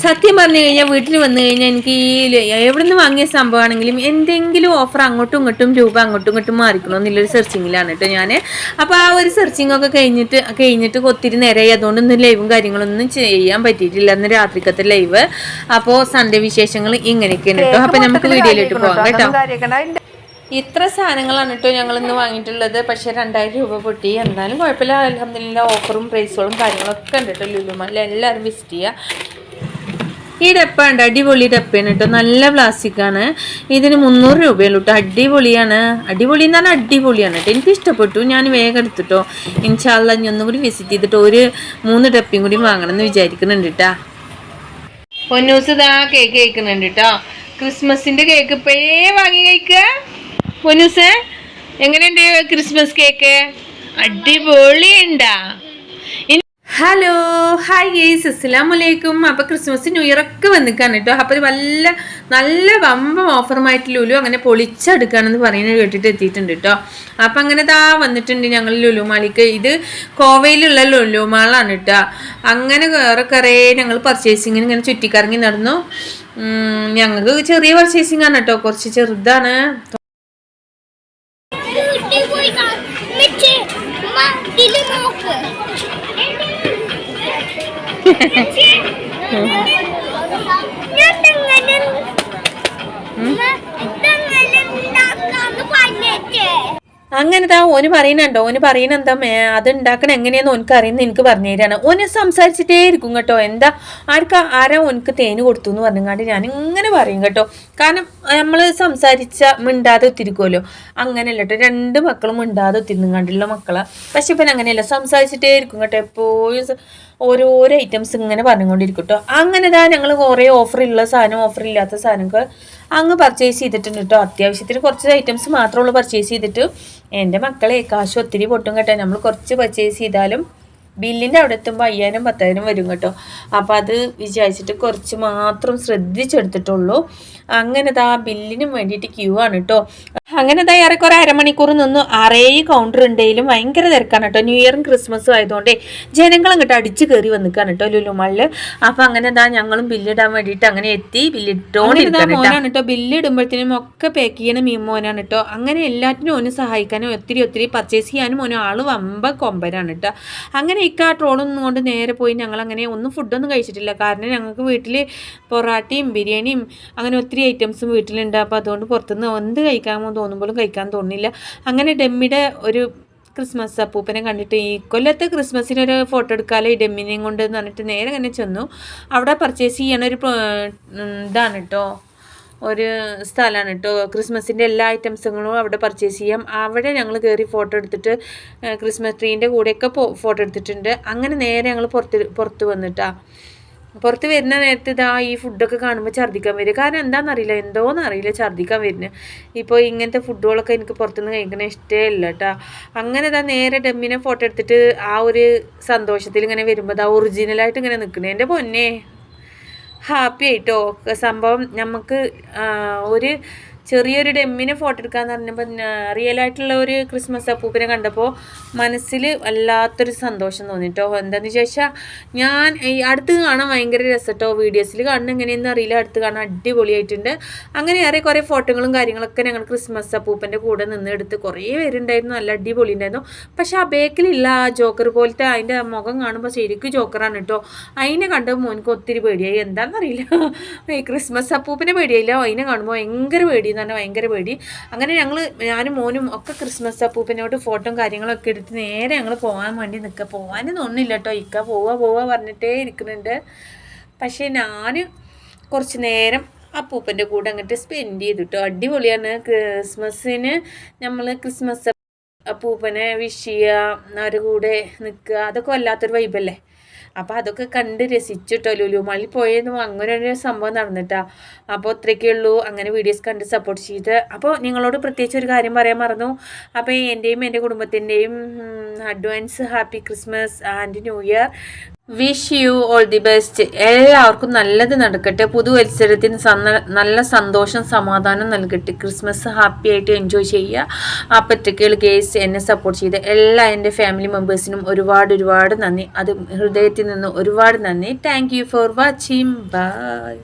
സത്യം പറഞ്ഞു കഴിഞ്ഞാൽ വീട്ടിൽ വന്നു കഴിഞ്ഞാൽ എനിക്ക് എവിടെ നിന്ന് വാങ്ങിയ സംഭവമാണെങ്കിലും എന്തെങ്കിലും ഓഫർ അങ്ങോട്ടും ഇങ്ങോട്ടും രൂപ അങ്ങോട്ടും ഇങ്ങോട്ടും മാറിക്കണോ എന്നുള്ളൊരു സെർച്ചിങ്ങിലാണ് കേട്ടോ ഞാൻ. അപ്പോൾ ആ ഒരു സെർച്ചിങ് ഒക്കെ കഴിഞ്ഞിട്ട് ഒത്തിരി നേരമായി, അതുകൊണ്ട് ഇന്ന് ലൈവും കാര്യങ്ങളൊന്നും ചെയ്യാൻ പറ്റിയിട്ടില്ല. അന്ന് രാത്രിക്കത്തെ ലൈവ്. അപ്പോൾ സൺഡേ വിശേഷങ്ങൾ ഇങ്ങനെയൊക്കെയാണ് കേട്ടോ. അപ്പോൾ നമുക്ക് വീഡിയോയിലിട്ട് പോകാം കേട്ടോ. ഇത്ര സാധനങ്ങളാണ് കേട്ടോ ഞങ്ങൾ ഇന്ന് വാങ്ങിയിട്ടുള്ളത്. പക്ഷേ 2000 രൂപ പൊട്ടി. എന്നാലും കുഴപ്പമില്ല, അൽഹംദുലില്ലാഹ് ഓഫറും പ്രൈസുകളും കാര്യങ്ങളൊക്കെ ഉണ്ട് കേട്ടോ. ലുലു മാളിൽ എല്ലാവരും വിസിറ്റ് ചെയ്യുക. ഈ ഡപ്പ ഉണ്ട്, അടിപൊളി ഡപ്പയാണ് കേട്ടോ. നല്ല പ്ലാസ്റ്റിക്കാണ്. ഇതിന് 300 രൂപയുള്ളൂ കേട്ടോ. അടിപൊളിയാണ്. അടിപൊളി എന്ന് പറഞ്ഞാൽ അടിപൊളിയാണ് കേട്ടോ. എനിക്ക് ഇഷ്ടപ്പെട്ടു. ഞാൻ വേഗം എടുത്തിട്ടോ. ഇൻഷാ അല്ലാഹ് ഇനി ഒന്നും കൂടി വിസിറ്റ് ചെയ്തിട്ട് ഒരു 3 ഡപ്പയും കൂടി വാങ്ങണം എന്ന് വിചാരിക്കുന്നുണ്ട് കേട്ടോ. പൊന്നൂസ് ഇതാ കേക്ക് കഴിക്കുന്നുണ്ട് കേട്ടോ. ക്രിസ്മസിന്റെ കേക്ക് ഇപ്പോഴേ വാങ്ങി കഴിക്കുക. പൊന്നൂസ് എങ്ങനെയുണ്ട് ക്രിസ്മസ് കേക്ക്? അടിപൊളിയുണ്ടാ? ഹലോ ഹായ് ഗൈസ്, അസ്സലാമു അലൈക്കും. അപ്പോൾ ക്രിസ്മസ് ന്യൂ ഇയർ ഒക്കെ വന്നിക്കാണ് കേട്ടോ. അപ്പോൾ നല്ല വമ്പം ഓഫറുമായിട്ട് ലുലു അങ്ങനെ പൊളിച്ചെടുക്കുകയാണെന്ന് പറയുന്നത് കേട്ടിട്ട് എത്തിയിട്ടുണ്ട് കേട്ടോ. അപ്പം അങ്ങനെ വന്നിട്ടുണ്ട് ഞങ്ങൾ ലുലു മാളിക്ക്. ഇത് കോവയിലുള്ള ലുലു മാളാണ് കേട്ടോ. അങ്ങനെ കുറേ ഞങ്ങൾ പർച്ചേസിങ്ങിന് ഇങ്ങനെ ചുറ്റിക്കറങ്ങി നടന്നു. ഞങ്ങൾക്ക് ചെറിയ പർച്ചേസിങ് ആണ് കേട്ടോ, കുറച്ച് ചെറുതാണ്. അങ്ങനെ ഓന് പറയുന്നുണ്ടോ, ഓന് പറയുന്ന എന്താ അത് ഉണ്ടാക്കണം എങ്ങനെയാന്ന് ഓനക്ക് അറിയുന്ന എനിക്ക് പറഞ്ഞു തരാണ്. ഓന് സംസാരിച്ചിട്ടേ ഇരിക്കും കേട്ടോ. എന്താ ആരാ ഓനക്ക് തേന് കൊടുത്തു എന്ന് പറഞ്ഞാണ്ട് ഞാൻ ഇങ്ങനെ പറയും കേട്ടോ. കാരണം നമ്മൾ മിണ്ടാതെ ഒത്തിരിക്കുമല്ലോ. അങ്ങനെയല്ല കേട്ടോ, 2 മക്കളും മിണ്ടാതെ ഒത്തിരുന്നുകൊണ്ടുള്ള മക്കളാണ്. പക്ഷെ ഇപ്പം അങ്ങനെയല്ല, സംസാരിച്ചിട്ടേ ഇരിക്കും കേട്ടോ. എപ്പോഴും ഓരോരോ ഐറ്റംസ് ഇങ്ങനെ പറഞ്ഞുകൊണ്ടിരിക്കും കേട്ടോ. അങ്ങനെ ഞങ്ങൾ കുറേ ഓഫറുള്ള സാധനം ഓഫറില്ലാത്ത സാധനങ്ങൾ അങ്ങ് പർച്ചേസ് ചെയ്തിട്ടുണ്ട് കേട്ടോ. അത്യാവശ്യത്തിന് കുറച്ച് ഐറ്റംസ് മാത്രമേ ഉള്ളൂ പർച്ചേസ് ചെയ്തിട്ട്. എൻ്റെ മക്കളെ കാശ് ഒത്തിരി പൊട്ടും കേട്ടോ. നമ്മൾ കുറച്ച് പർച്ചേസ് ചെയ്താലും ബില്ലിൻ്റെ അവിടെ എത്തുമ്പോൾ 5000 10,000 വരും കേട്ടോ. അപ്പോൾ അത് വിചാരിച്ചിട്ട് കുറച്ച് മാത്രം ശ്രദ്ധിച്ചെടുത്തിട്ടുള്ളൂ. അങ്ങനെ ബില്ലിനും വേണ്ടിയിട്ട് ക്യൂ ആണ് കേട്ടോ. അങ്ങനെ ഏറെക്കുറെ അരമണിക്കൂർ നിന്ന് 6 കൗണ്ടർ ഉണ്ടെങ്കിലും ഭയങ്കര തിരക്കാണ് കേട്ടോ. ന്യൂ ഇയറും ക്രിസ്മസും ആയതുകൊണ്ടേ ജനങ്ങളും കേട്ടോ അടിച്ച് കയറി വന്നിക്കാണ് കേട്ടോ ലുലു മാളിൽ. അപ്പം അങ്ങനെ ഞങ്ങളും ബില്ലിടാൻ വേണ്ടിയിട്ട് അങ്ങനെ എത്തി. ബില്ലിട്ടോണ്ടിരിക്കാണ് കേട്ടോ. ബില്ലിടുമ്പോഴത്തേനും ഒക്കെ പാക്ക് ചെയ്യണം മോനാണ് കേട്ടോ. അങ്ങനെ എല്ലാറ്റിനും ഓന് സഹായിക്കാനും ഒത്തിരി പർച്ചേസ് ചെയ്യാനും ഓന് ആൾ വമ്പ കൊമ്പനാണ് കേട്ടോ. അങ്ങനെ ആ ട്രോളൊന്നും കൊണ്ട് നേരെ പോയി ഞങ്ങൾ അങ്ങനെ ഒന്നും ഫുഡൊന്നും കഴിച്ചിട്ടില്ല. കാരണം ഞങ്ങൾക്ക് വീട്ടിൽ പൊറാട്ടയും ബിരിയാണിയും അങ്ങനെ ഒത്തിരി ഐറ്റംസും വീട്ടിലുണ്ട്. അപ്പോൾ അതുകൊണ്ട് പുറത്തുനിന്ന് എന്ത് കഴിക്കാമോ തോന്നുമ്പോഴും കഴിക്കാൻ തോന്നില്ല. അങ്ങനെ ഡെമ്മിയുടെ ഒരു ക്രിസ്മസ് അപ്പൂപ്പനെ കണ്ടിട്ട് ഈ കൊല്ലത്തെ ക്രിസ്മസിനൊരു ഫോട്ടോ എടുക്കാമല്ലോ ഈ ഡെമ്മിനെയും കൊണ്ട് എന്ന് പറഞ്ഞിട്ട് നേരെ അങ്ങനെ ചെന്നു. അവിടെ പർച്ചേസ് ചെയ്യണൊരു ഇതാണ് കേട്ടോ, ഒരു സ്ഥലമാണ് കേട്ടോ. ക്രിസ്മസിൻ്റെ എല്ലാ ഐറ്റംസുകളും അവിടെ പർച്ചേസ് ചെയ്യാം. അവിടെ ഞങ്ങൾ കയറി ഫോട്ടോ എടുത്തിട്ട് ക്രിസ്മസ് ട്രീൻ്റെ കൂടെയൊക്കെ ഫോട്ടോ എടുത്തിട്ടുണ്ട്. അങ്ങനെ നേരെ ഞങ്ങൾ പുറത്ത് വന്നിട്ടാണ്. പുറത്ത് വരുന്ന നേരത്ത് ഈ ഫുഡൊക്കെ കാണുമ്പോൾ ഛർദ്ദിക്കാൻ വരും. കാരണം എന്താണെന്നറിയില്ല, എന്തോന്നറിയില്ല ഛർദ്ദിക്കാൻ വരുന്നത്. ഇപ്പോൾ ഇങ്ങനത്തെ ഫുഡുകളൊക്കെ എനിക്ക് പുറത്തുനിന്ന് കഴിക്കണ ഇഷ്ടമില്ല കേട്ടോ. അങ്ങനെ നേരെ ഡെമ്മിനെ ഫോട്ടോ എടുത്തിട്ട് ആ ഒരു സന്തോഷത്തിൽ ഇങ്ങനെ വരുമ്പോൾ ഒറിജിനലായിട്ട് ഇങ്ങനെ നിൽക്കണേ. എൻ്റെ പൊന്നെ ഹാപ്പി ആയിട്ടോ. സംഭവം നമുക്ക് ഒരു ചെറിയൊരു ഡെമ്മിനെ ഫോട്ടോ എടുക്കാമെന്ന് പറഞ്ഞപ്പോൾ റിയലായിട്ടുള്ള ഒരു ക്രിസ്മസ് അപ്പൂപ്പിനെ കണ്ടപ്പോൾ മനസ്സിൽ വല്ലാത്തൊരു സന്തോഷം തോന്നിട്ടോ. എന്താണെന്ന് ചോദിച്ചാൽ ഞാൻ ഈ അടുത്ത് കാണാൻ ഭയങ്കര രസട്ടോ. വീഡിയോസിൽ കാണുന്ന എങ്ങനെയെന്ന് അറിയില്ല, അടുത്ത് കാണാൻ അടിപൊളിയായിട്ടുണ്ട്. അങ്ങനെ കുറേ ഫോട്ടോകളും കാര്യങ്ങളൊക്കെ ഞങ്ങൾ ക്രിസ്മസ് അപ്പൂപ്പൻ്റെ കൂടെ നിന്ന് എടുത്ത് കുറേ പേരുണ്ടായിരുന്നു. നല്ല അടിപൊളി ഉണ്ടായിരുന്നു. പക്ഷേ ആ ബേക്കിലില്ല ആ ജോക്കർ പോലത്തെ അതിൻ്റെ മുഖം കാണുമ്പോൾ ശരിക്കും ജോക്കറാണ് കേട്ടോ. അതിനെ കണ്ടപ്പോൾ മോനിക്ക് ഒത്തിരി പേടിയായി. എന്താണെന്നറിയില്ല, ഈ ക്രിസ്മസ് അപ്പൂപ്പനെ പേടിയായില്ല, അതിനെ കാണുമ്പോൾ ഭയങ്കര പേടി എന്ന് പറഞ്ഞാൽ ഭയങ്കര പേടി. അങ്ങനെ ഞാനും മോനും ഒക്കെ ക്രിസ്മസ് അപ്പൂപ്പനോട് ഫോട്ടോയും കാര്യങ്ങളൊക്കെ എടുത്ത് നേരെ ഞങ്ങൾ പോകാൻ വേണ്ടി നിൽക്കുക. പോകാനും തോന്നുന്നില്ല കേട്ടോ. ഇക്ക പോവാ പറഞ്ഞിട്ടേ ഇരിക്കുന്നുണ്ട്. പക്ഷേ ഞാൻ കുറച്ച് നേരം അപ്പൂപ്പൻ്റെ കൂടെ അങ്ങോട്ട് സ്പെൻഡ് ചെയ്തു കേട്ടോ. അടിപൊളിയാണ്. ക്രിസ്മസിന് നമ്മൾ ക്രിസ്മസ് അപ്പൂപ്പനെ വിഷ് ചെയ്യുക, അവരുടെ കൂടെ നിൽക്കുക, അതൊക്കെ വല്ലാത്തൊരു വൈബല്ലേ. അപ്പോൾ അതൊക്കെ കണ്ട് രസിച്ചിട്ടോ. ലുലു മാളിൽ പോയെന്നും അങ്ങനെ ഒരു സംഭവം നടന്നിട്ടാ. അപ്പോൾ ഇത്രയൊക്കെ ഉള്ളൂ. അങ്ങനെ വീഡിയോസ് കണ്ട് സപ്പോർട്ട് ചെയ്ത്. അപ്പോൾ നിങ്ങളോട് പ്രത്യേകിച്ച് ഒരു കാര്യം പറയാൻ മറന്നു. അപ്പോൾ എൻ്റെയും എൻ്റെ കുടുംബത്തിൻ്റെയും advance happy Christmas and new year. Wish you all the best. എല്ലാവർക്കും നല്ലത് നടക്കട്ടെ. പുതുവത്സരത്തിന് നല്ല സന്തോഷം സമാധാനം നൽകട്ടെ. ക്രിസ്മസ് ഹാപ്പി ആയിട്ട് എൻജോയ് ചെയ്യുക. ആ പറ്റക്കേൾ കേസ് എന്നെ സപ്പോർട്ട് ചെയ്ത എല്ലാ എൻ്റെ ഫാമിലി മെമ്പേഴ്സിനും ഒരുപാട് നന്ദി. അത് ഹൃദയത്തിൽ നിന്ന് ഒരുപാട് നന്ദി. Thank you for watching. By.